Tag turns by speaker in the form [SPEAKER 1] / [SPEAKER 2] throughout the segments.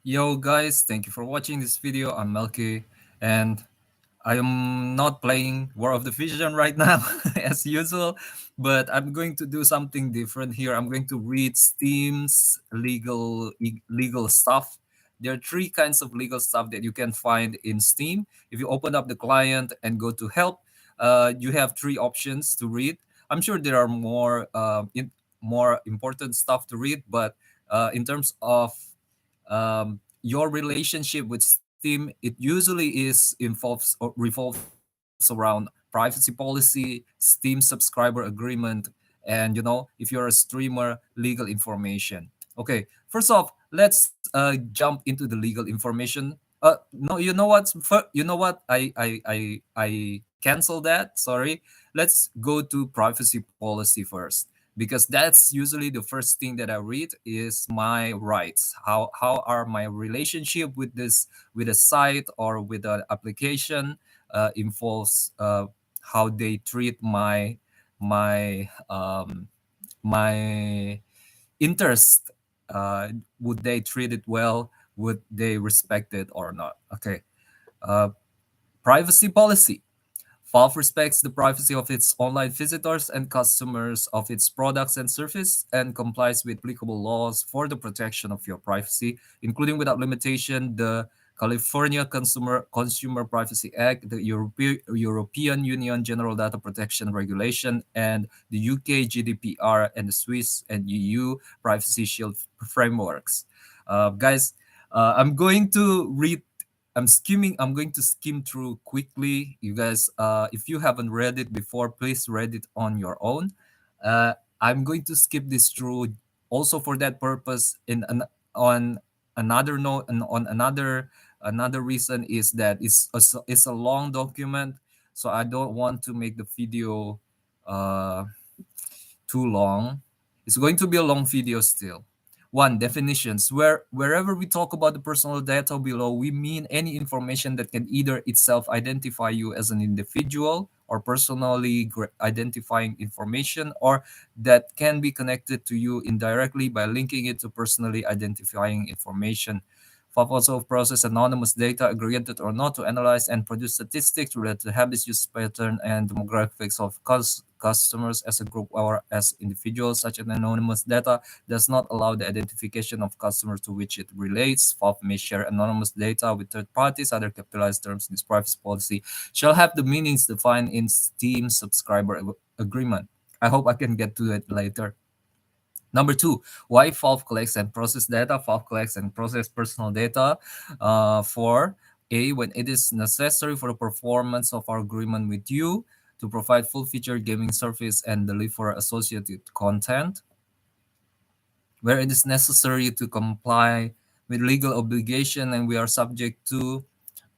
[SPEAKER 1] Yo guys, thank you for watching this video. I'm Melky and I am not playing War of the Vision right now as usual, but I'm going to do something different here. I'm going to read Steam's legal stuff. There are three kinds of legal stuff that you can find in Steam. If you open up the client and go to help, you have three options to read. I'm sure there are more important stuff to read, but in terms of your relationship with Steam, it usually revolves around privacy policy, Steam subscriber agreement, and if you're a streamer, legal information. Okay, first off, let's jump into the legal information. No, you know what? You know what? I cancel that. Sorry. Let's go to privacy policy first because that's usually the first thing that I read is my rights. How are my relationship with this with a site or with an application involves how they treat my my interest. Would they treat it well? Would they respect it or not? Okay. Uh, Privacy policy. Valve respects the privacy of its online visitors and customers of its products and service and complies with applicable laws for the protection of your privacy, including without limitation the California Consumer Privacy Act, the European Union General Data Protection Regulation, and the UK GDPR and the Swiss and EU Privacy Shield frameworks. Guys, I'm going to read I'm going to skim through quickly. You guys, if you haven't read it before, please read it on your own. I'm going to skip this through also for that purpose. On another note, and on another reason is that it's a long document, so I don't want to make the video uh, too long. It's going to be a long video still. One, definitions. Wherever we talk about the personal data below, we mean any information that can either itself identify you as an individual or personally identifying information, or that can be connected to you indirectly by linking it to personally identifying information. FAF also process anonymous data, aggregated or not, to analyze and produce statistics related to habits, use pattern, and demographics of customers as a group or as individuals. Such an anonymous data does not allow the identification of customers to which it relates. FAF may share anonymous data with third parties. Other capitalized terms in this privacy policy shall have the meanings defined in Steam subscriber agreement. I hope I can get to it later. Number two, why Valve collects and process data? Valve collects and process personal data for A, when it is necessary for the performance of our agreement with you to provide full-featured gaming service and deliver associated content, where it is necessary to comply with legal obligation and we are subject to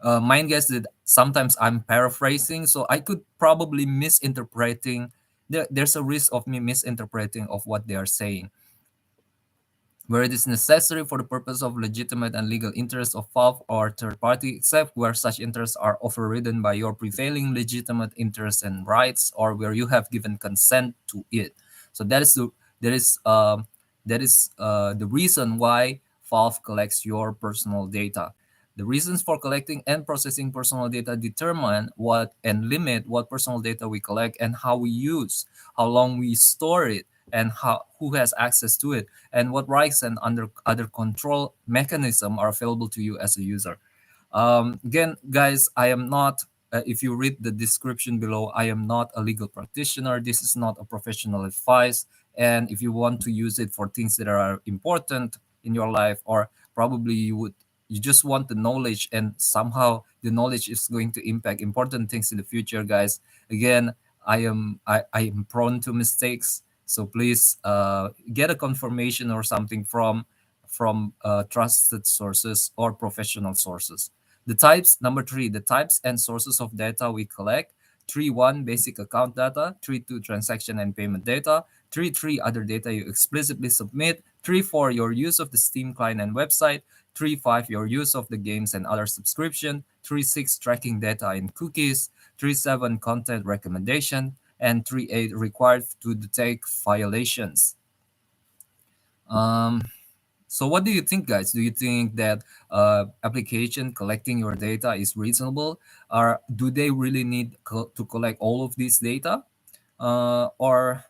[SPEAKER 1] mind guess that sometimes I'm paraphrasing, so I could probably misinterpreting. There's a risk of me misinterpreting of what they are saying, where it is necessary for the purpose of legitimate and legal interests of Valve or third party, except where such interests are overridden by your prevailing legitimate interests and rights, or where you have given consent to it. So that is the reason why Valve collects your personal data. The reasons for collecting and processing personal data determine what and limit what personal data we collect and how we use, how long we store it, and who has access to it, and what rights and other control mechanism are available to you as a user. Again, guys, I am not. If you read the description below, I am not a legal practitioner. This is not a professional advice. And if you want to use it for things that are important in your life, or probably you just want the knowledge, and somehow the knowledge is going to impact important things in the future, guys. Again, I am prone to mistakes, so please get a confirmation or something from trusted sources or professional sources. The types, number three, the types and sources of data we collect. 3.1 basic account data, 3.2 transaction and payment data, 3.3 other data you explicitly submit, 3.4 your use of the Steam client and website, 3.5 your use of the games and other subscription, 3.6 tracking data and cookies, 3.7 content recommendation, and 3.8 required to detect violations. Um, So what do you think, guys? Do you think that application collecting your data is reasonable, or do they really need to collect all of this data, or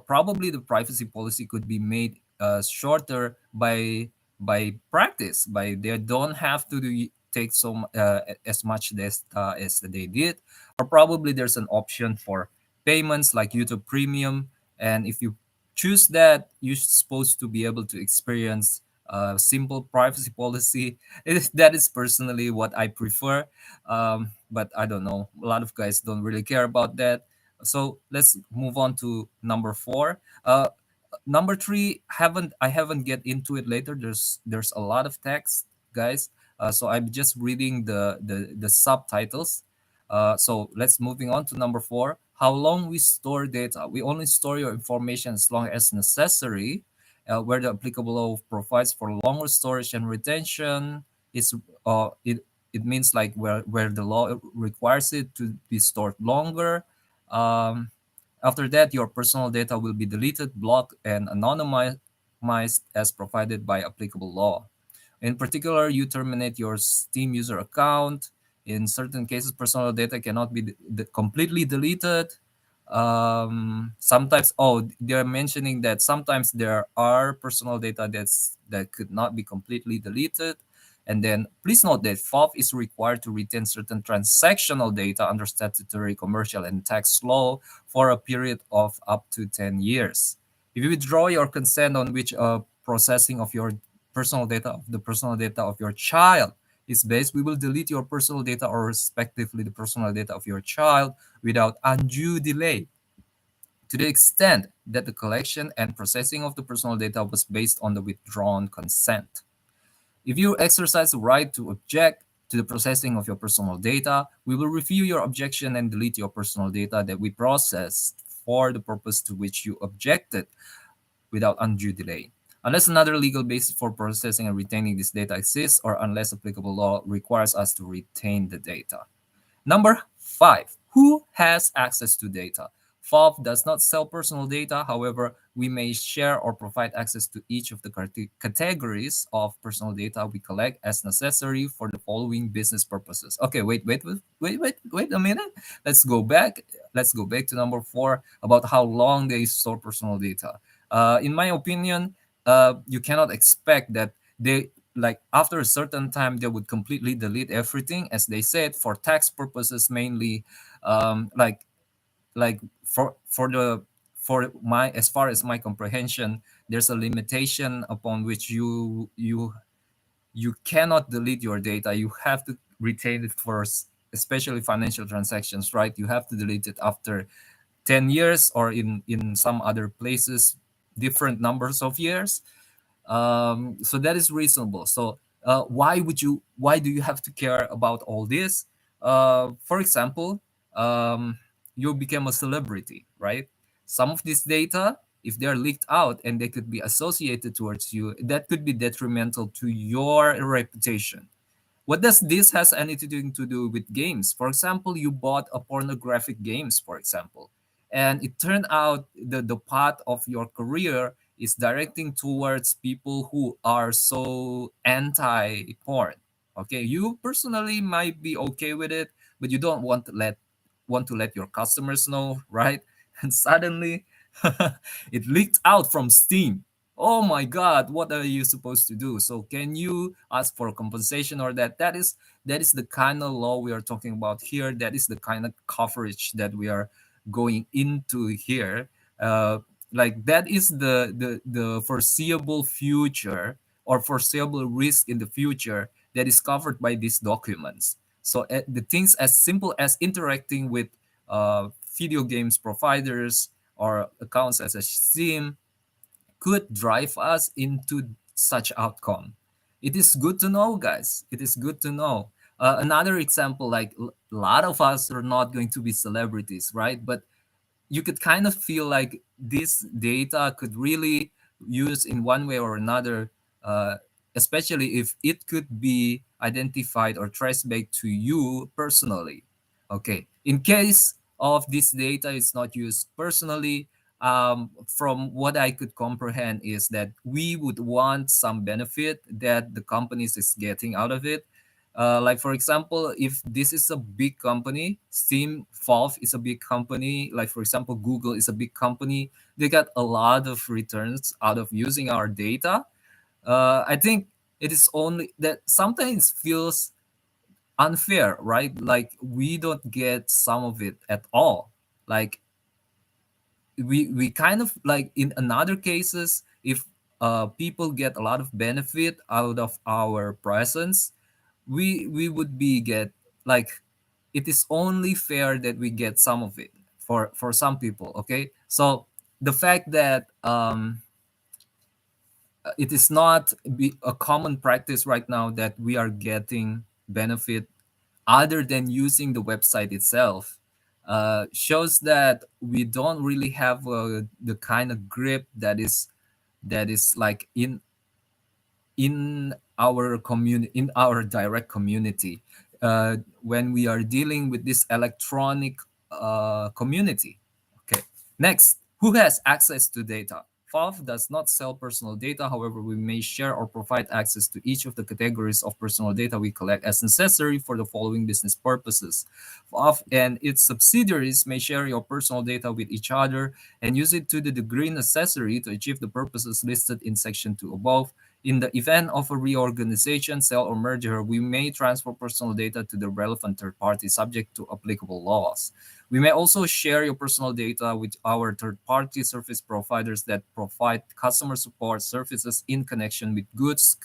[SPEAKER 1] probably the privacy policy could be made shorter by practice, by they don't have to take as much data as they did, or probably there's an option for payments like YouTube Premium, and if you choose that, you're supposed to be able to experience simple privacy policy. That is personally what I prefer, but I don't know. A lot of guys don't really care about that. So let's move on to number four. Number three, haven't get into it later. There's a lot of text, guys. So I'm just reading the subtitles. So let's moving on to number four. How long we store data? We only store your information as long as necessary. Where the applicable law provides for longer storage and retention, is it means like where the law requires it to be stored longer. um, After that, your personal data will be deleted, blocked, and anonymized as provided by applicable law. In particular, you terminate your Steam user account. In certain cases, personal data cannot be completely deleted. Sometimes, oh, they're mentioning that sometimes there are personal data that could not be completely deleted. And then please note that FOF is required to retain certain transactional data under statutory, commercial, and tax law for a period of up to 10 years. If you withdraw your consent on which processing of your personal data of your child is based, we will delete your personal data or respectively the personal data of your child without undue delay, to the extent that the collection and processing of the personal data was based on the withdrawn consent. If you exercise the right to object to the processing of your personal data, we will review your objection and delete your personal data that we processed for the purpose to which you objected without undue delay. Unless another legal basis for processing and retaining this data exists, or unless applicable law requires us to retain the data. Number five, who has access to data? FOB does not sell personal data. However, we may share or provide access to each of the categories of personal data we collect as necessary for the following business purposes. Okay, wait a minute. Let's go back. Let's go back to number four about how long they store personal data. In my opinion, you cannot expect that they like after a certain time they would completely delete everything, as they said, for tax purposes mainly. Like for my, as far as my comprehension, there's a limitation upon which you cannot delete your data. You have to retain it for especially financial transactions, right? You have to delete it after 10 years, or in some other places different numbers of years. So that is reasonable. So why do you have to care about all this? For example, you become a celebrity, right? Some of this data, if they're leaked out and they could be associated towards you, that could be detrimental to your reputation. What does this has anything to do with games? For example, you bought a pornographic games, for example, and it turned out the path of your career is directing towards people who are so anti-porn. Okay, you personally might be okay with it, but you don't want to let your customers know, right? And suddenly it leaked out from Steam. Oh my god, what are you supposed to do? So can you ask for compensation, or that is the kind of law we are talking about here. That is the kind of coverage that we are going into here. Like that is the foreseeable future, or foreseeable risk in the future, that is covered by these documents. So the things as simple as interacting with video games providers or accounts as a Steam could drive us into such outcome. It is good to know, guys. It is good to know. Another example, like a lot of us are not going to be celebrities, right? But you could kind of feel like this data could really use in one way or another, uh, especially if it could be identified or traced back to you personally. Okay, in case of this data is not used personally, from what I could comprehend is that we would want some benefit that the companies is getting out of it. Like for example, if this is a big company, Steam, Valve is a big company. Like for example, Google is a big company. They got a lot of returns out of using our data. I think it is only that sometimes feels unfair, right? Like we don't get some of it at all. Like we kind of like in another cases, if people get a lot of benefit out of our presence, we would be get like it is only fair that we get some of it for some people. Okay, so the fact that it is not a common practice right now that we are getting benefit other than using the website itself shows that we don't really have the kind of grip that is like in our community, in our direct community, when we are dealing with this electronic community. Okay, next, who has access to data? FOF does not sell personal data. However, we may share or provide access to each of the categories of personal data we collect as necessary for the following business purposes. FOF and its subsidiaries may share your personal data with each other and use it to the degree necessary to achieve the purposes listed in section 2 above. In the event of a reorganization, sale, or merger, we may transfer personal data to the relevant third party subject to applicable laws. We may also share your personal data with our third-party service providers that provide customer support services in connection with goods,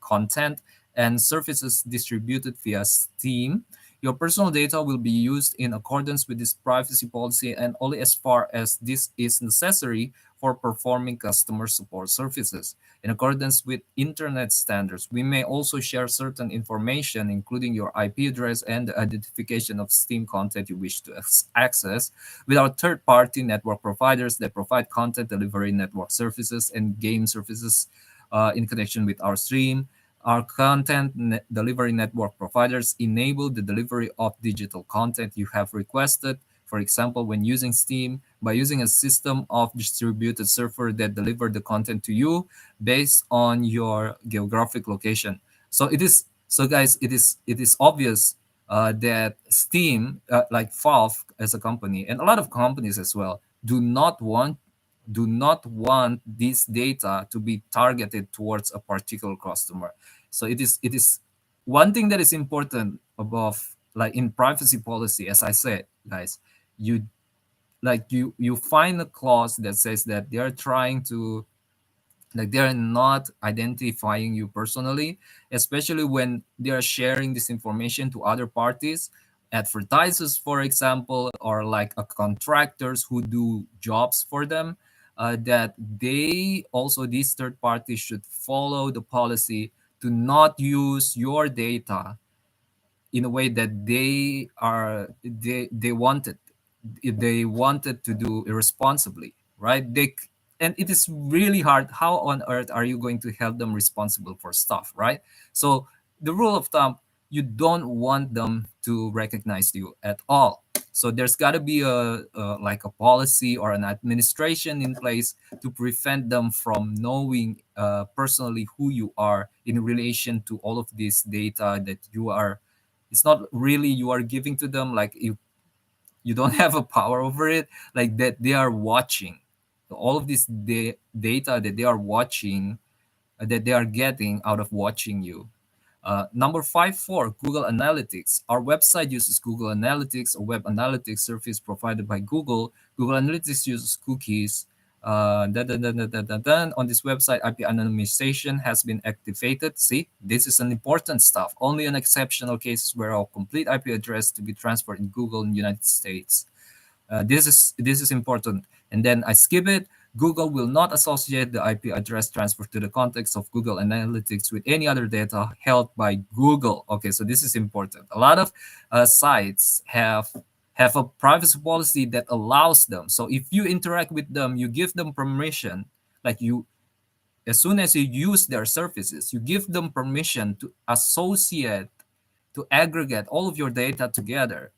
[SPEAKER 1] content, and services distributed via Steam. Your personal data will be used in accordance with this privacy policy and only as far as this is necessary for performing customer support services. In accordance with Internet standards, we may also share certain information, including your IP address and the identification of Steam content you wish to access, with our third-party network providers that provide content delivery network services and game services in connection with our stream. Our delivery network providers enable the delivery of digital content you have requested. For example, when using Steam, by using a system of distributed server that deliver the content to you based on your geographic location. So it is so guys, it is obvious that Steam, like Valve as a company, and a lot of companies as well, do not want this data to be targeted towards a particular customer. So it is one thing that is important above, like in privacy policy, as I said, guys, you you find a clause that says that they are trying to, like, they're not identifying you personally, especially when they are sharing this information to other parties, advertisers for example, or like contractors who do jobs for them, that they also, these third parties should follow the policy to not use your data in a way that they wanted, if they wanted to do irresponsibly, right? And it is really hard. How on earth are you going to held them responsible for stuff, right? So the rule of thumb, you don't want them to recognize you at all. So there's got to be like a policy or an administration in place to prevent them from knowing personally who you are in relation to all of this data that you are, it's not really you are giving to them, like you don't have a power over it, like that they are watching all of this data that they are watching, that they are getting out of watching you. Number 5, Google Analytics. Our website uses Google Analytics, a web analytics service provided by Google. Google Analytics uses cookies. On this website, IP anonymization has been activated. See, this is an important stuff. Only in exceptional cases where our complete IP address to be transferred in Google in the United States. This is important. And then I skip it. Google will not associate the IP address transfer to the context of Google Analytics with any other data held by Google. Okay, so this is important. A lot of sites have a privacy policy that allows them. So if you interact with them, you give them permission, like you, as soon as you use their services, you give them permission to associate, to aggregate all of your data together,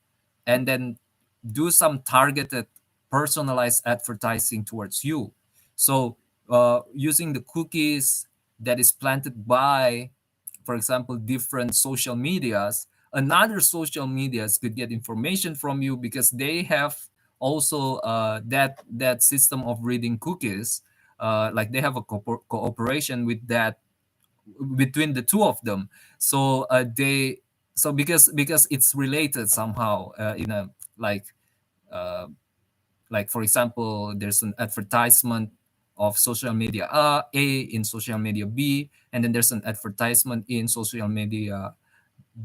[SPEAKER 1] and then do some targeted personalized advertising towards you. So using the cookies that is planted by, for example, different social medias, another social medias could get information from you because they have also that system of reading cookies. Like they have a cooperation with that, between the two of them. So they, so because it's related somehow, in a like uh, like for example, there's an advertisement of social media A in social media B, and then there's an advertisement in social media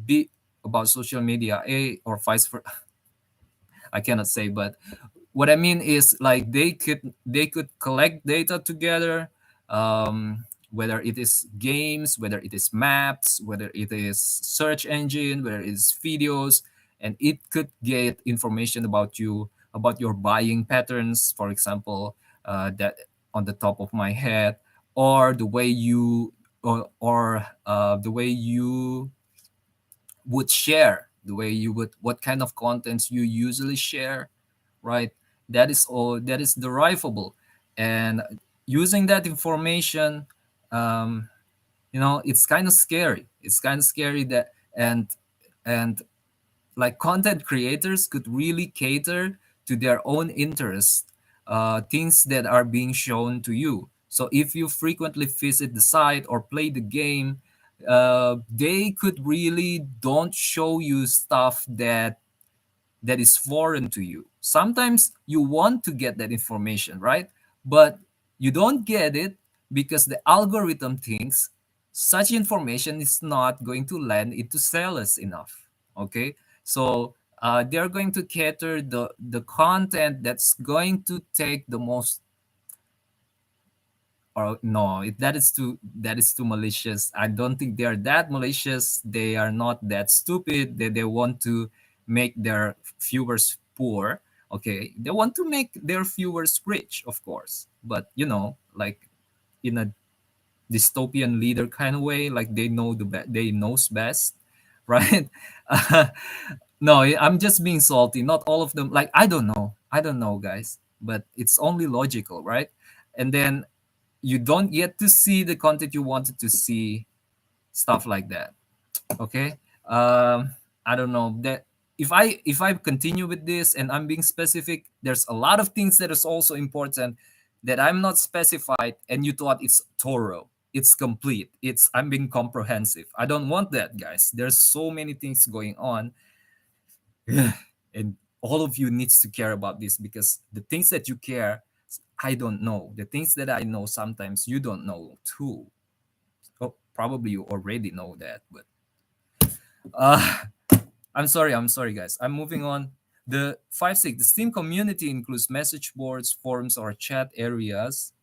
[SPEAKER 1] B about social media A, or vice versa. I cannot say, but what I mean is like they could collect data together, whether it is games, whether it is maps, whether it is search engine, whether it's videos, and it could get information about you, about your buying patterns, for example, that on the top of my head, or the way you, or the way you would share, the way you would, what kind of contents you usually share, right? That is all, that is derivable. And using that information, um, it's kind of scary. It's kind of scary that, and like content creators could really cater to their own interests, things that are being shown to you. So if you frequently visit the site or play the game, they could really don't show you stuff that is foreign to you. Sometimes you want to get that information, right? But you don't get it because the algorithm thinks such information is not going to land into sellers enough. Okay, so they're going to cater the content that's going to take the most, or no, that is too malicious. I don't think they're that malicious. They are not that stupid. They want to make their viewers poor. Okay, they want to make their viewers rich, of course, but like in a dystopian leader kind of way, like they know they knows best, right? No, I'm just being salty. Not all of them, like I don't know guys, but it's only logical, right? And then you don't get to see the content you wanted to see, stuff like that. Okay. I don't know that, if I continue with this and I'm being specific, there's a lot of things that is also important that I'm not specified, and you thought it's thorough, it's complete, I'm being comprehensive. I don't want that, guys. There's so many things going on. And all of you needs to care about this, because the things that you care, I don't know. The things that I know, sometimes you don't know too. Oh, probably you already know that, but uh I'm sorry guys. I'm moving on. The 5 6, the Steam community includes message boards, forums, or chat areas.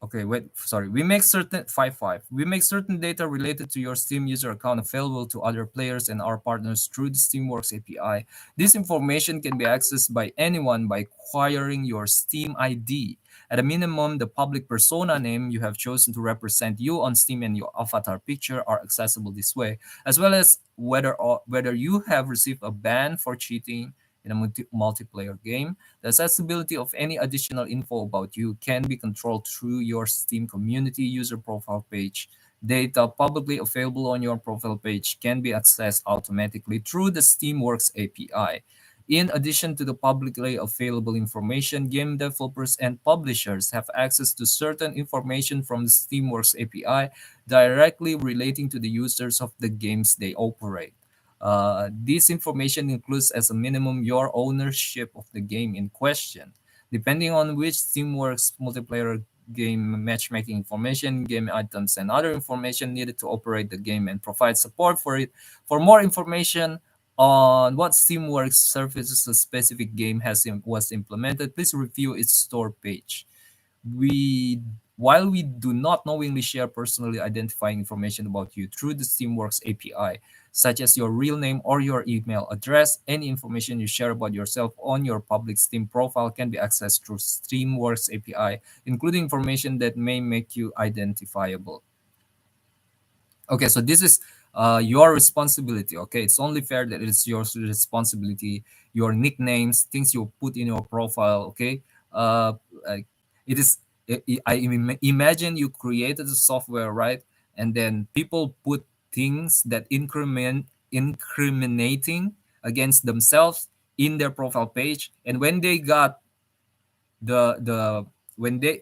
[SPEAKER 1] Okay, wait, sorry. We make certain 5 5. We make certain data related to your Steam user account available to other players and our partners through the Steamworks API. This information can be accessed by anyone by acquiring your Steam ID. At a minimum, the public persona name you have chosen to represent you on Steam and your avatar picture are accessible this way, as well as whether you have received a ban for cheating in a multiplayer game. The accessibility of any additional info about you can be controlled through your Steam community user profile page. Data publicly available on your profile page can be accessed automatically through the Steamworks API. In addition to the publicly available information, game developers and publishers have access to certain information from the Steamworks API directly relating to the users of the games they operate. This information includes, as a minimum, your ownership of the game in question. Depending on which Steamworks multiplayer game, matchmaking information, game items, and other information needed to operate the game and provide support for it. For more information on what Steamworks services a specific game was implemented, please review its store page. We While we do not knowingly share personally identifying information about you through the Steamworks API, such as your real name or your email address, any information you share about yourself on your public Steam profile can be accessed through Steamworks API, including information that may make you identifiable. Okay, so this is your responsibility. Okay, it's only fair that it's your responsibility. Your nicknames, things you put in your profile. Okay, like it is. Imagine you created the software, right? And then people put things that incriminating against themselves in their profile page, and when they got the when they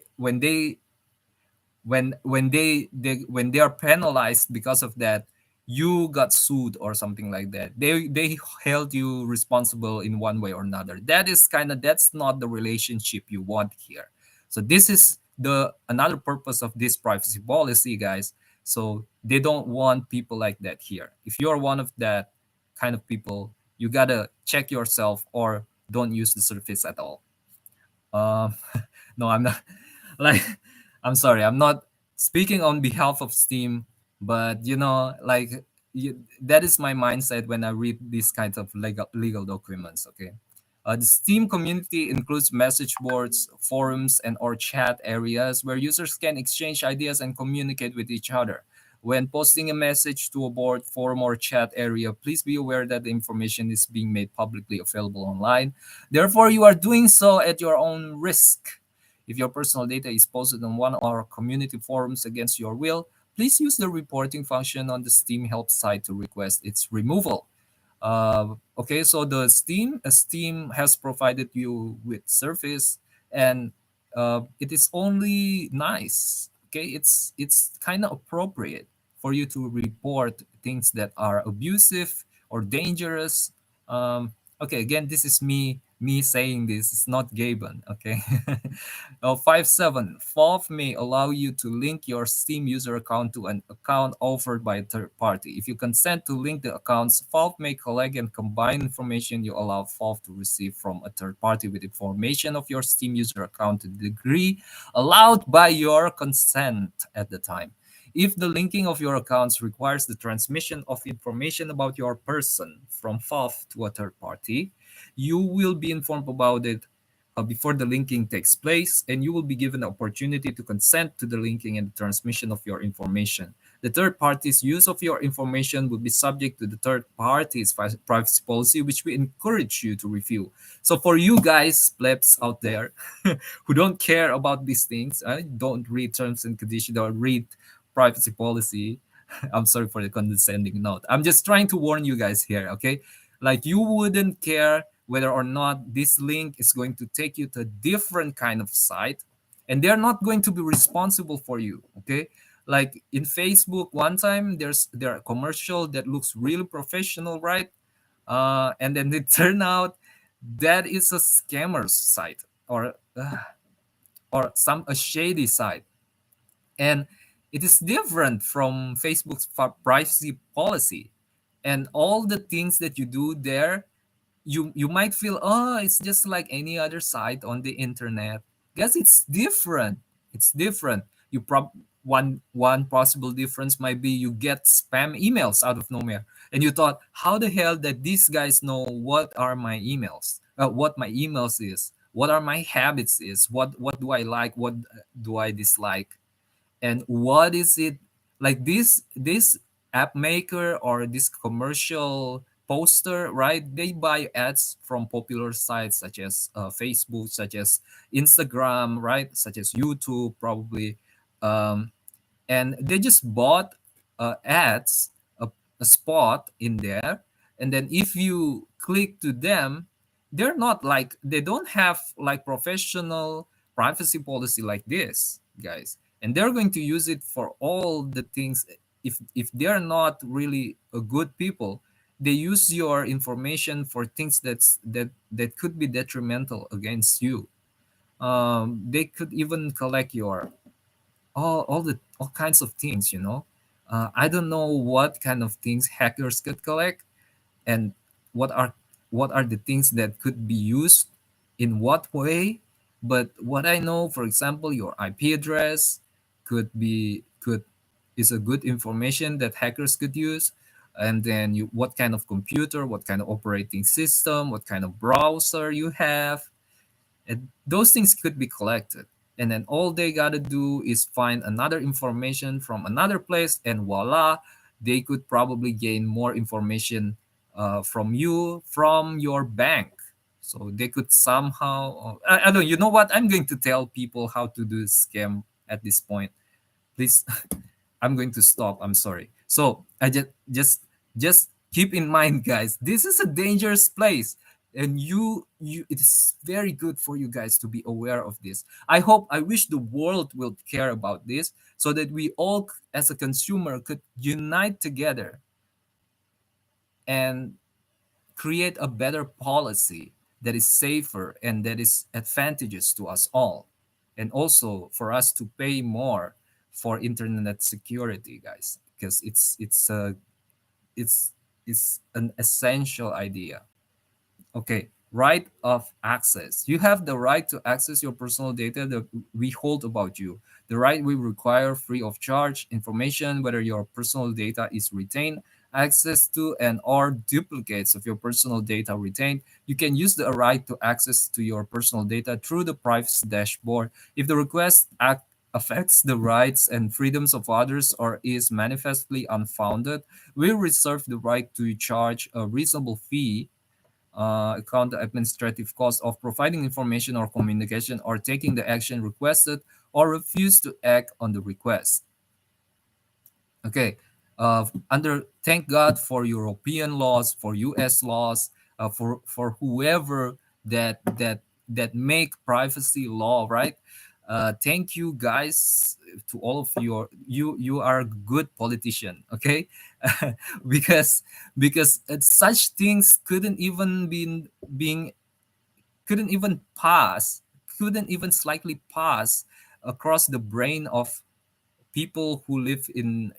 [SPEAKER 1] when they are penalized because of that, you got sued or something like that. They held you responsible in one way or another. That is kind of, that's not the relationship you want here. So this is the another purpose of this privacy policy, guys. So they don't want people like that here. If you're one of that kind of people, you gotta check yourself or don't use the service at all. um no, I'm not like, I'm sorry, I'm not speaking on behalf of Steam, but like, that is my mindset when I read these kinds of legal documents. Okay, the Steam community includes message boards, forums, and or chat areas where users can exchange ideas and communicate with each other. When posting a message to a board, forum, or chat area, please be aware that the information is being made publicly available online. Therefore, you are doing so at your own risk. If your personal data is posted on one of our community forums against your will, please use the reporting function on the Steam help site to request its removal. Okay, so the Steam has provided you with service, and it is only nice. Okay, it's kind of appropriate for you to report things that are abusive or dangerous. Okay, again, this is me saying this. It's not Gaben. Okay. 5.7, FOV may allow you to link your Steam user account to an account offered by a third party. If you consent to link the accounts, FOV may collect and combine information you allow FOV to receive from a third party with information of your Steam user account to the degree allowed by your consent at the time. If the linking of your accounts requires the transmission of information about your person from FOV to a third party, you will be informed about it before the linking takes place, and you will be given the opportunity to consent to the linking and the transmission of your information. The third party's use of your information will be subject to the third party's privacy policy, which we encourage you to review. So for you guys, plebs out there, who don't care about these things, don't read terms and conditions, don't read privacy policy. I'm sorry for the condescending note. I'm just trying to warn you guys here, okay? Like, you wouldn't care whether or not this link is going to take you to a different kind of site, and they're not going to be responsible for you. Okay, like in Facebook, one time there a commercial that looks really professional, right? And then it turned out that is a scammer's site, or some a shady site, and it is different from Facebook's privacy policy. And all the things that you do there, you might feel, oh, it's just like any other site on the internet. Guess it's different. It's different. You one possible difference might be you get spam emails out of nowhere, and you thought, how the hell that these guys know what are my emails, what my emails is, what are my habits is, what do I like, what do I dislike, and what is it, like this app maker or this commercial poster, right? They buy ads from popular sites such as Facebook, such as Instagram, right, such as YouTube probably. um, and they just bought ads, a spot in there, and then if you click to them, they're not like, they don't have like professional privacy policy like this, guys, and they're going to use it for all the things. If they're not really a good people, they use your information for things that could be detrimental against you. They could even collect your all kinds of things, I don't know what kind of things hackers could collect, and what are what are the things that could be used in what way. But what I know, for example, your IP address could is a good information that hackers could use. And then what kind of computer, what kind of operating system, what kind of browser you have, and those things could be collected. And then all they gotta do is find another information from another place, and voila, they could probably gain more information from you, from your bank. So they could somehow, I don't, you know what? I'm going to tell people how to do scam at this point. Please, I'm going to stop. I'm sorry. So I just keep in mind, guys, this is a dangerous place, and you it is very good for you guys to be aware of this. I wish the world will care about this, so that we all, as a consumer, could unite together and create a better policy that is safer and that is advantageous to us all, and also for us to pay more for internet security, guys, because it's it's an essential idea. Okay, right of access. You have the right to access your personal data that we hold about you. The right we require free of charge information, whether your personal data is retained, access to, and or duplicates of your personal data retained. You can use the right to access to your personal data through the privacy dashboard. If the request affects the rights and freedoms of others or is manifestly unfounded, we reserve the right to charge a reasonable fee, account the administrative cost of providing information or communication or taking the action requested or refuse to act on the request. Okay. Under thank God for European laws, for U.S. laws, for whoever that make privacy law, right? Thank you guys to all of you are a good politician, okay? because such things being couldn't even pass, couldn't even slightly pass across the brain of people who live in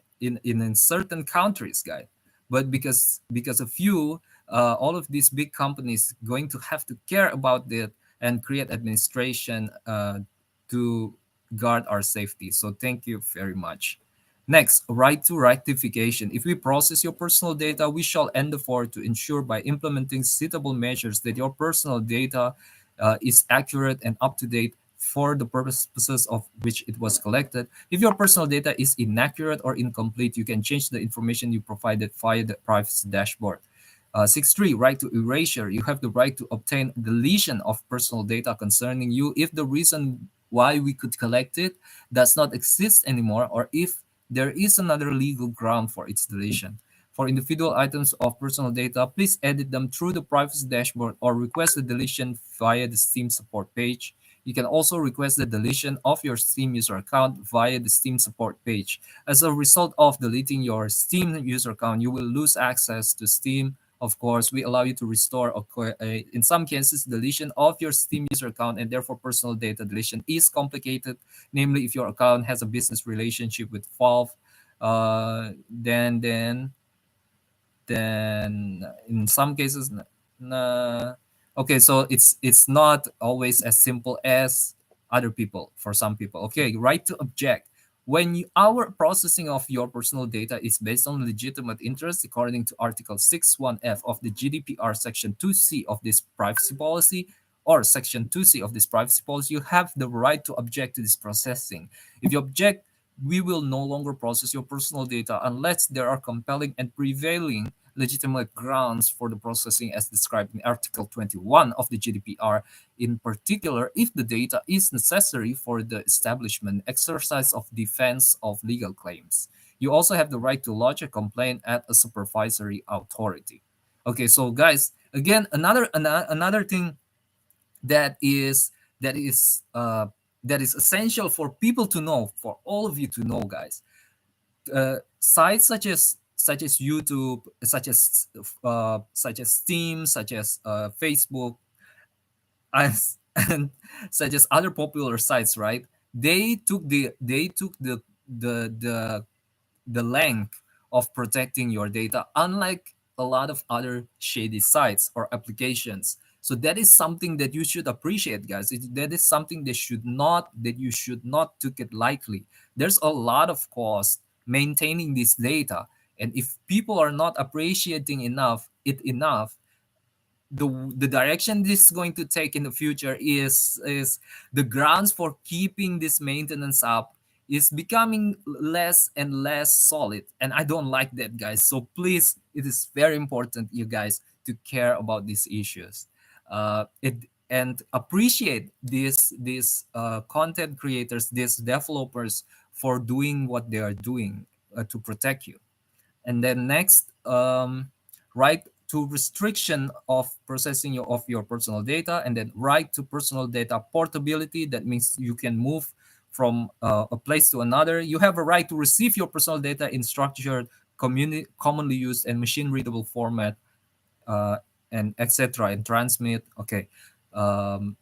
[SPEAKER 1] certain countries, guys. But because of you, all of these big companies going to have to care about it and create administration to guard our safety. So thank you very much. Next, right to rectification. If we process your personal data, we shall endeavor to ensure by implementing suitable measures that your personal data is accurate and up to date for the purposes of which it was collected. If your personal data is inaccurate or incomplete, you can change the information you provided via the privacy dashboard. 6.3, right to erasure. You have the right to obtain deletion of personal data concerning you if the reason why we could collect it does not exist anymore, or if there is another legal ground for its deletion. For individual items of personal data, please edit them through the privacy dashboard or request the deletion via the Steam support page. You can also request the deletion of your Steam user account via the Steam support page. As a result of deleting your Steam user account, you will lose access to Steam. Of course, we allow you to restore, in some cases, deletion of your Steam user account, and therefore personal data deletion is complicated. Namely, if your account has a business relationship with Valve, then in some cases, okay, so it's not always as simple as other people. For some people, okay, right to object. When our processing of your personal data is based on legitimate interest according to article 61F of the GDPR section 2C of this privacy policy, or section 2C of this privacy policy, you have the right to object to this processing. If you object, we will no longer process your personal data unless there are compelling and prevailing legitimate grounds for the processing as described in Article 21 of the GDPR, in particular, if the data is necessary for the establishment, exercise of defense of legal claims. You also have the right to lodge a complaint at a supervisory authority. Okay, so guys, again, another thing that is that is uh, that is essential for people to know, for all of you to know, guys. Sites such as YouTube, such as Steam, such as Facebook, as and such as other popular sites, right? They took the length of protecting your data, unlike a lot of other shady sites or applications. So that is something that you should appreciate, guys. That is something that you should not take it lightly. There's a lot of cost maintaining this data, and if people are not appreciating enough, the direction this is going to take in the future is the grounds for keeping this maintenance up is becoming less and less solid, and I don't like that, guys. So please, it is very important, you guys, to care about these issues. It and appreciate these content creators, these developers, for doing what they are doing to protect you. And then next, right to restriction of processing of your personal data, and then right to personal data portability. That means you can move from a place to another. You have a right to receive your personal data in structured, commonly used and machine readable format, uh, and etc. and transmit. Okay. Um,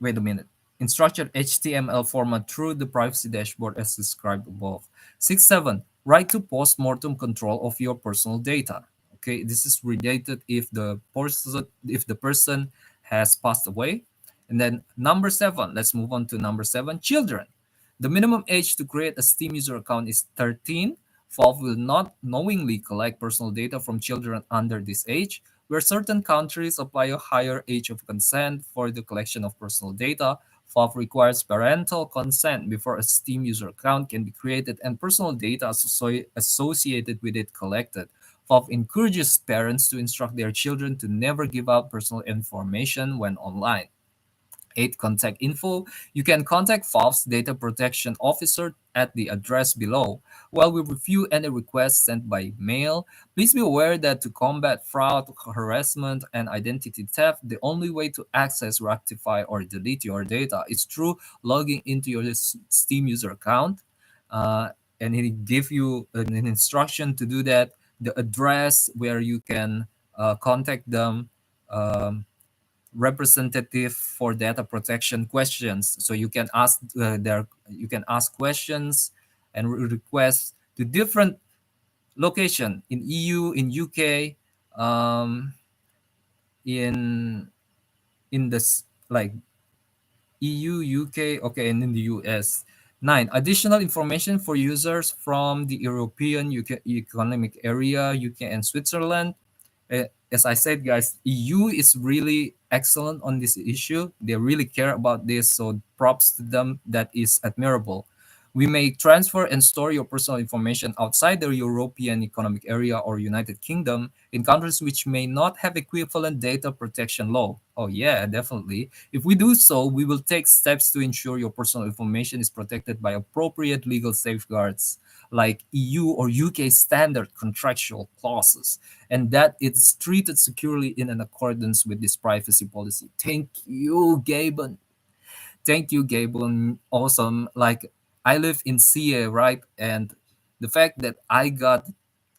[SPEAKER 1] Wait a minute. In structured HTML format through the privacy dashboard as described above. 6.7. Right to post-mortem control of your personal data. Okay, this is related if the person has passed away. And then number 7, let's move on to number 7, children. The minimum age to create a Steam user account is 13. Valve will not knowingly collect personal data from children under this age, where certain countries apply a higher age of consent for the collection of personal data. Valve requires parental consent before a Steam user account can be created and personal data associated with it collected. Valve encourages parents to instruct their children to never give out personal information when online. 8. Contact info. You can contact Valve's data protection officer at the address below. While we review any requests sent by mail, please be aware that to combat fraud, harassment, and identity theft, the only way to access, rectify, or delete your data is through logging into your Steam user account. Uh, and he give you an instruction to do that, the address where you can contact them. Representative for data protection questions, so you can ask you can ask questions and requests to different location in EU, in UK, um, in this like EU, UK, okay, and in the US. 9. Additional information for users from the European Economic Area, UK, and Switzerland. As I said, guys, EU is really excellent on this issue. They really care about this, so props to them. That is admirable. We may transfer and store your personal information outside the European Economic Area or United Kingdom in countries which may not have equivalent data protection law. Oh, yeah, definitely. If we do so, we will take steps to ensure your personal information is protected by appropriate legal safeguards like EU or UK standard contractual clauses, and that it's treated securely in an accordance with this privacy policy. Thank you, Gabon. Thank you, Gabon. Awesome. Like, I live in CA, right? And the fact that I got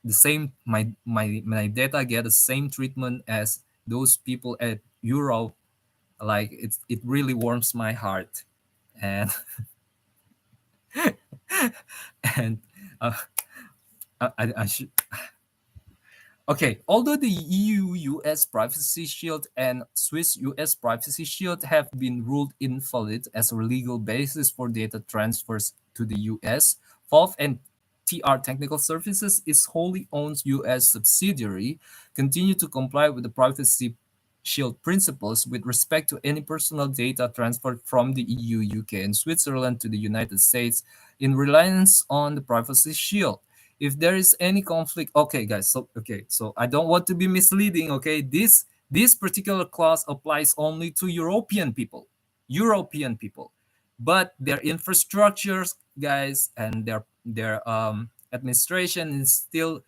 [SPEAKER 1] the same, my data get the same treatment as those people at Europe, like it really warms my heart. And and uh, I should. Okay, although the EU-US Privacy Shield and Swiss-US Privacy Shield have been ruled invalid as a legal basis for data transfers to the US, Valve and TR Technical Services, its wholly owned US subsidiary, continue to comply with the Privacy Shield principles with respect to any personal data transferred from the EU, UK, and Switzerland to the United States in reliance on the Privacy Shield. If there is any conflict, okay, guys, so I don't want to be misleading. Okay, this particular clause applies only to European people, but their infrastructures, guys, and their administration is still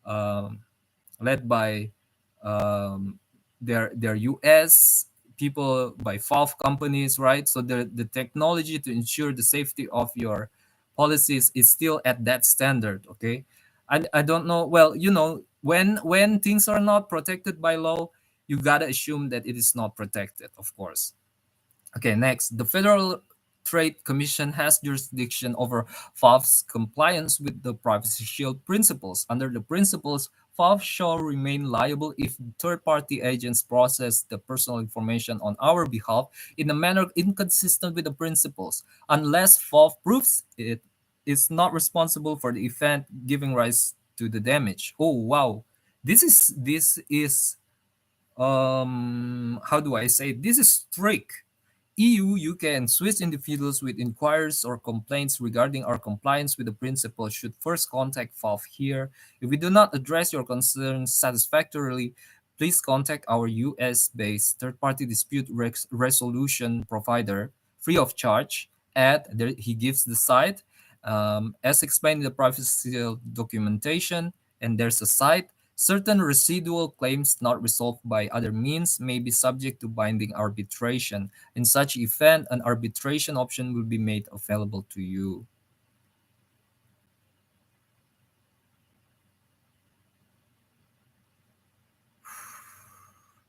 [SPEAKER 1] um, led by um, their US people, by Valve companies, right? So the technology to ensure the safety of your policies is still at that standard. Okay, I don't know. Well, when things are not protected by law, you gotta assume that it is not protected, of course. Okay, next, the Federal Trade Commission has jurisdiction over Valve's compliance with the Privacy Shield principles. Under the principles, Valve shall remain liable if third-party agents process the personal information on our behalf in a manner inconsistent with the principles, unless Valve proves it is not responsible for the event giving rise to the damage. Oh wow, this is how do I say, this is strict. EU, you can Swiss individuals with inquiries or complaints regarding our compliance with the principle should first contact FOF here. If we do not address your concerns satisfactorily, please contact our US-based third-party dispute resolution provider free of charge. There, he gives the site, as explained in the privacy documentation, and there's a site. Certain residual claims not resolved by other means may be subject to binding arbitration. In such event, an arbitration option will be made available to you.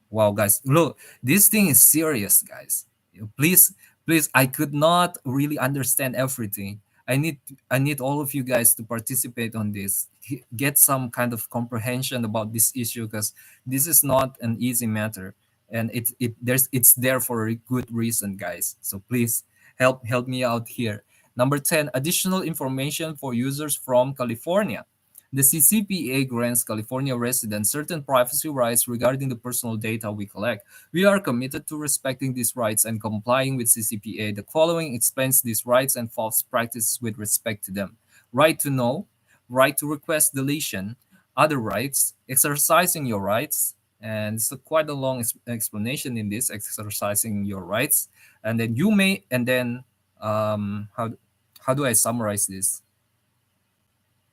[SPEAKER 1] Wow, guys, look, this thing is serious, guys. Please, please, I could not really understand everything. I need all of you guys to participate on this. Get some kind of comprehension about this issue because this is not an easy matter, and it's there for a good reason, guys. So please help me out here. Number 10, additional information for users from California. The CCPA grants California residents certain privacy rights regarding the personal data we collect. We are committed to respecting these rights and complying with CCPA. The following explains these rights and false practices with respect to them. Right to know, right to request deletion, other rights, exercising your rights, and it's quite a long explanation in this, exercising your rights. And then you may, and then how do I summarize this?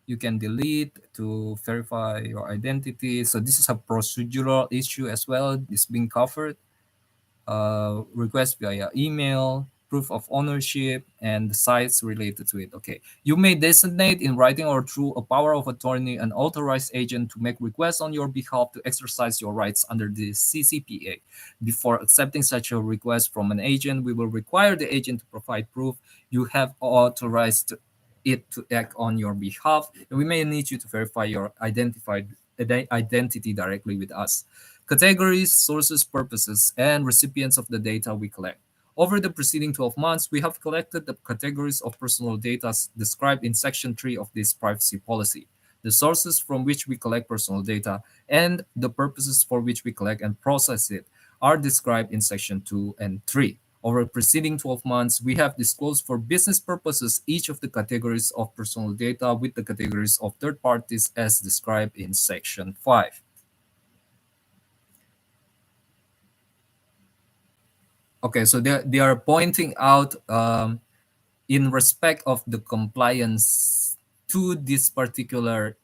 [SPEAKER 1] You can delete to verify your identity. So this is a procedural issue as well. It's being covered. Request via email, proof of ownership, and the sites related to it. Okay. You may designate in writing or through a power of attorney an authorized agent to make requests on your behalf to exercise your rights under the CCPA. Before accepting such a request from an agent, we will require the agent to provide proof you have authorized it to act on your behalf. And we may need you to verify your identity directly with us. Categories, sources, purposes, and recipients of the data we collect. Over the preceding 12 months, we have collected the categories of personal data described in Section 3 of this privacy policy. The sources from which we collect personal data and the purposes for which we collect and process it are described in Section 2 and 3. Over the preceding 12 months, we have disclosed for business purposes each of the categories of personal data with the categories of third parties as described in Section 5. Okay, so they are pointing out in respect of the compliance to this particular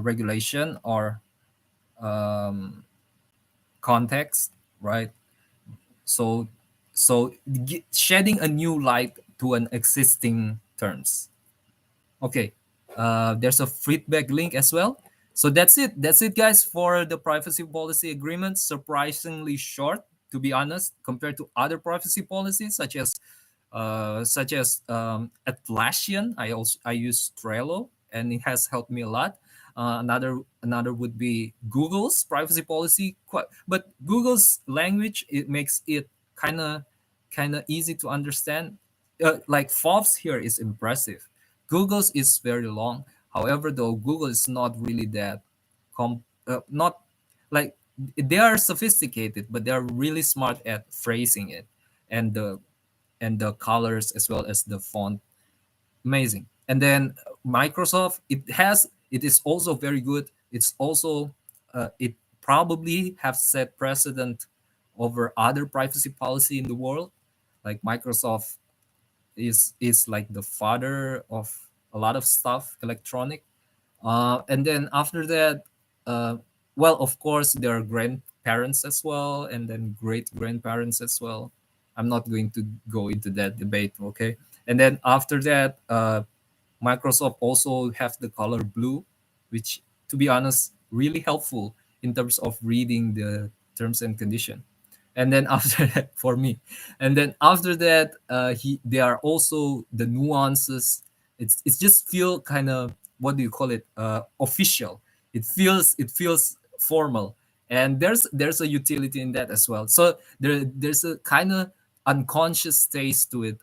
[SPEAKER 1] regulation or um, context, right? So, shedding a new light to an existing terms. Okay, there's a feedback link as well. So that's it. That's it, guys, for the privacy policy agreement. Surprisingly short, to be honest, compared to other privacy policies such as Atlassian. I use Trello, and it has helped me a lot. Another would be Google's privacy policy. But Google's language, it makes it kind of easy to understand. Like FOBs here is impressive. Google's is very long. However, though, Google is not really that not like they are sophisticated, but they are really smart at phrasing it, and the colors as well as the font, amazing. And then Microsoft, it is also very good. It's also it probably have set precedent over other privacy policy in the world. Like Microsoft is like the father of a lot of stuff electronic. And then after that, uh, well, of course, there are grandparents as well, and then great grandparents as well. I'm not going to go into that debate, okay? And then after that, Microsoft also have the color blue, which, to be honest, really helpful in terms of reading the terms and condition. And then after that, for me, and then after that, there are also the nuances. It's just feel kind of, what do you call it, official. It feels formal, and there's a utility in that as well. So there's a kind of unconscious taste to it,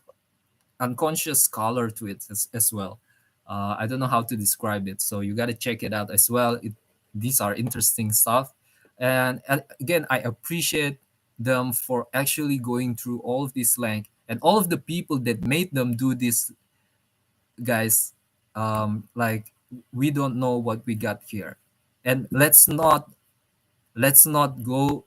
[SPEAKER 1] unconscious color to it as well. I don't know how to describe it, so you got to check it out as well. These are interesting stuff, and again, I appreciate them for actually going through all of this length, and all of the people that made them do this, guys. Like, we don't know what we got here. And let's not go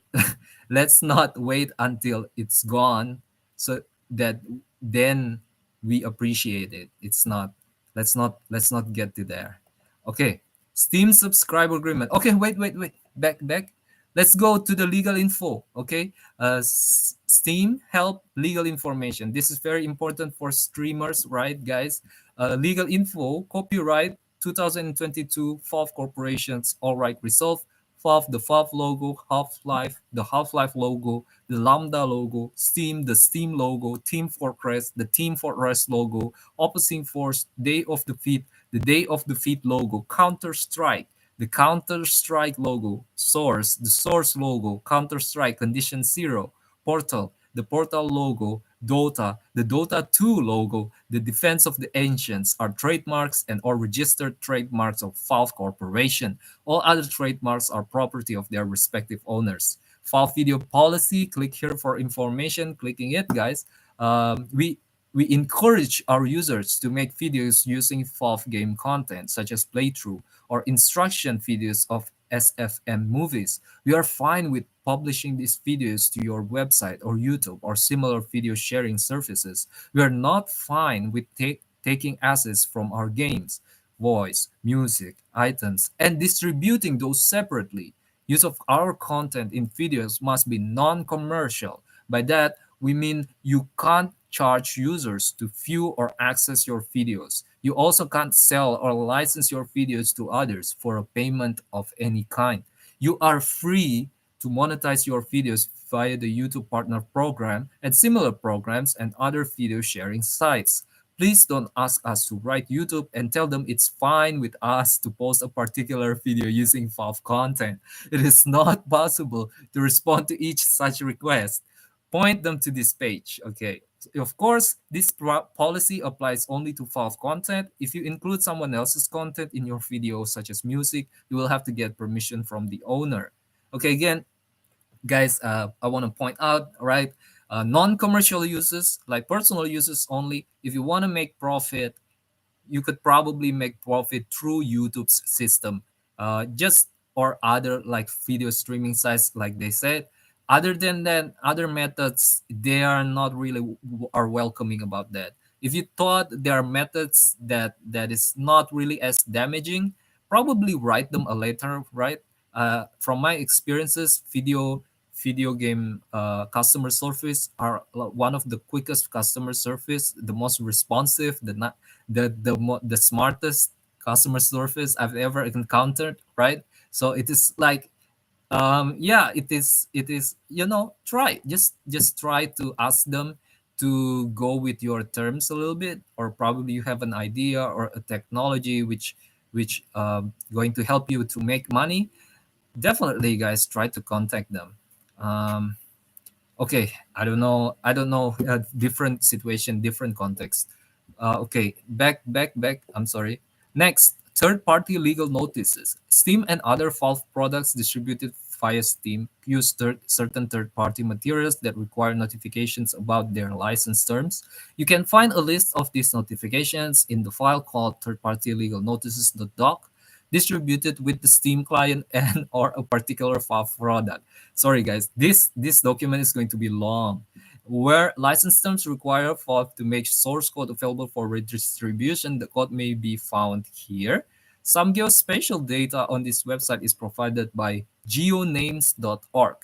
[SPEAKER 1] let's not wait until it's gone, so that then we appreciate it. It's not let's not get to there. Okay, Steam subscriber agreement. Okay, wait, back. Let's go to the legal info. Okay, Steam help legal information. This is very important for streamers, right, guys? Legal info, copyright 2022 FOV corporations, all right, resolve FOV, the FOV logo, Half-Life, the Half-Life logo, the Lambda logo, Steam, the Steam logo, Team Fortress, the Team Fortress logo, Opposing Force, Day of Defeat, the Day of Defeat logo, Counter-Strike, the Counter-Strike logo, Source, the Source logo, Counter-Strike Condition Zero, Portal, the Portal logo, Dota, the Dota 2 logo, the Defense of the Ancients are trademarks and or registered trademarks of Valve Corporation. All other trademarks are property of their respective owners. Valve Video Policy, click here for information. Clicking it, guys. We encourage our users to make videos using Valve game content, such as playthrough or instruction videos of SFM movies. We are fine with publishing these videos to your website or YouTube or similar video sharing services. We are not fine with taking assets from our games, voice, music, items, and distributing those separately. Use of our content in videos must be non-commercial. By that, we mean you can't charge users to view or access your videos. You also can't sell or license your videos to others for a payment of any kind. You are free to monetize your videos via the YouTube Partner Program and similar programs and other video sharing sites. Please don't ask us to write YouTube and tell them it's fine with us to post a particular video using Valve content. It is not possible to respond to each such request. Point them to this page. Okay. Of course, this policy applies only to Valve content. If you include someone else's content in your video, such as music, you will have to get permission from the owner. Okay, again, guys, I want to point out, right? Non-commercial uses, like personal uses only. If you want to make profit, you could probably make profit through YouTube's system, just or other like video streaming sites, like they said. Other than that, other methods, they are not really are welcoming about that. If you thought there are methods that is not really as damaging, probably write them a letter, right? From my experiences, video game customer service are one of the quickest customer service, the most responsive, the smartest customer service I've ever encountered, right? So it is like, yeah, it is, try, just try to ask them to go with your terms a little bit, or probably you have an idea or a technology which going to help you to make money. Definitely, guys, try to contact them. um, okay, I don't know, different situation, different context. Okay, back, I'm sorry. Next, third party legal notices. Steam and other Valve products distributed via Steam use certain third party materials that require notifications about their license terms. You can find a list of these notifications in the file called third party legal notices.doc, distributed with the Steam client and or a particular Valve product. Sorry, guys, this document is going to be long. Where license terms require Valve to make source code available for redistribution, the code may be found here. Some geospatial data on this website is provided by geonames.org.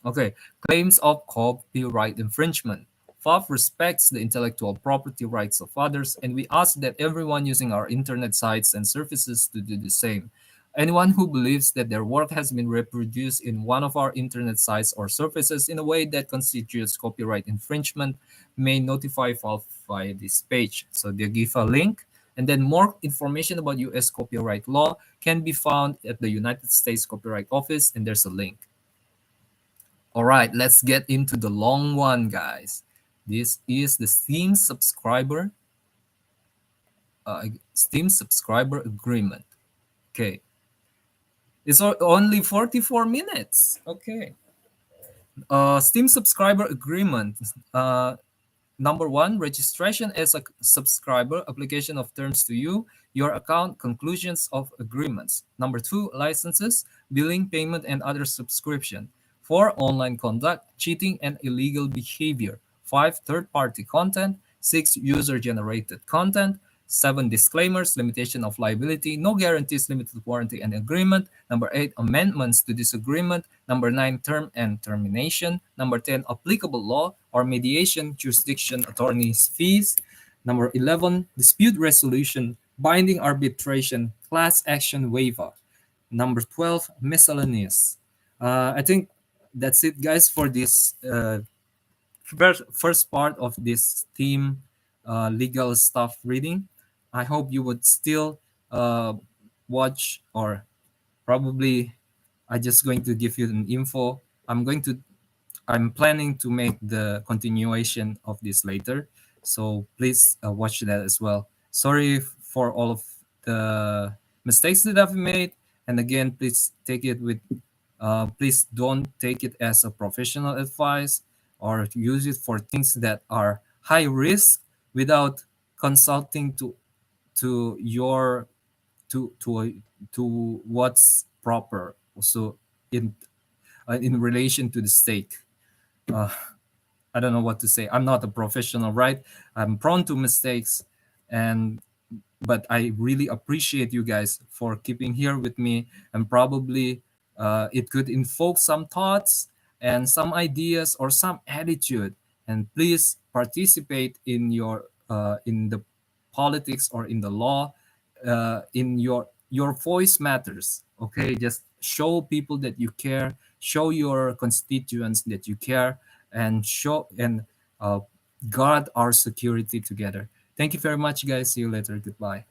[SPEAKER 1] Okay, claims of copyright infringement. Valve respects the intellectual property rights of others, and we ask that everyone using our internet sites and services to do the same. Anyone who believes that their work has been reproduced in one of our internet sites or services in a way that constitutes copyright infringement may notify Valve via this page. So they give a link, and then more information about US copyright law can be found at the United States Copyright Office, and there's a link. All right, let's get into the long one, guys. This is the Steam subscriber agreement. Okay, it's only 44 minutes. Okay, Steam subscriber agreement. Number one, registration as a subscriber, application of terms to you, your account, conclusions of agreements. Number two, licenses, billing, payment, and other subscription. Four, online conduct, cheating, and illegal behavior. Five, third party content. Six, user generated content. Seven, disclaimers, limitation of liability, no guarantees, limited warranty and agreement. Number eight, amendments to this agreement. Number nine, term and termination. Number 10, applicable law or mediation, jurisdiction, attorney's fees. Number 11, dispute resolution, binding arbitration, class action waiver. Number 12, miscellaneous. I think that's it, guys, for this first part of this theme legal stuff reading. I hope you would still watch, or probably I just going to give you an info. I'm planning to make the continuation of this later, so please watch that as well. Sorry for all of the mistakes that I've made, and again, please take it with. Please don't take it as a professional advice or use it for things that are high risk without consulting to your to what's proper. So in relation to the stake. Uh, I don't know what to say. I'm not a professional, right? I'm prone to mistakes, and but I really appreciate you guys for keeping here with me, and probably it could invoke some thoughts and some ideas or some attitude. And please participate in in the politics or in the law. In your voice matters. Okay, just show people that you care. Show your constituents that you care, and show and guard our security together. Thank you very much, guys. See you later. Goodbye.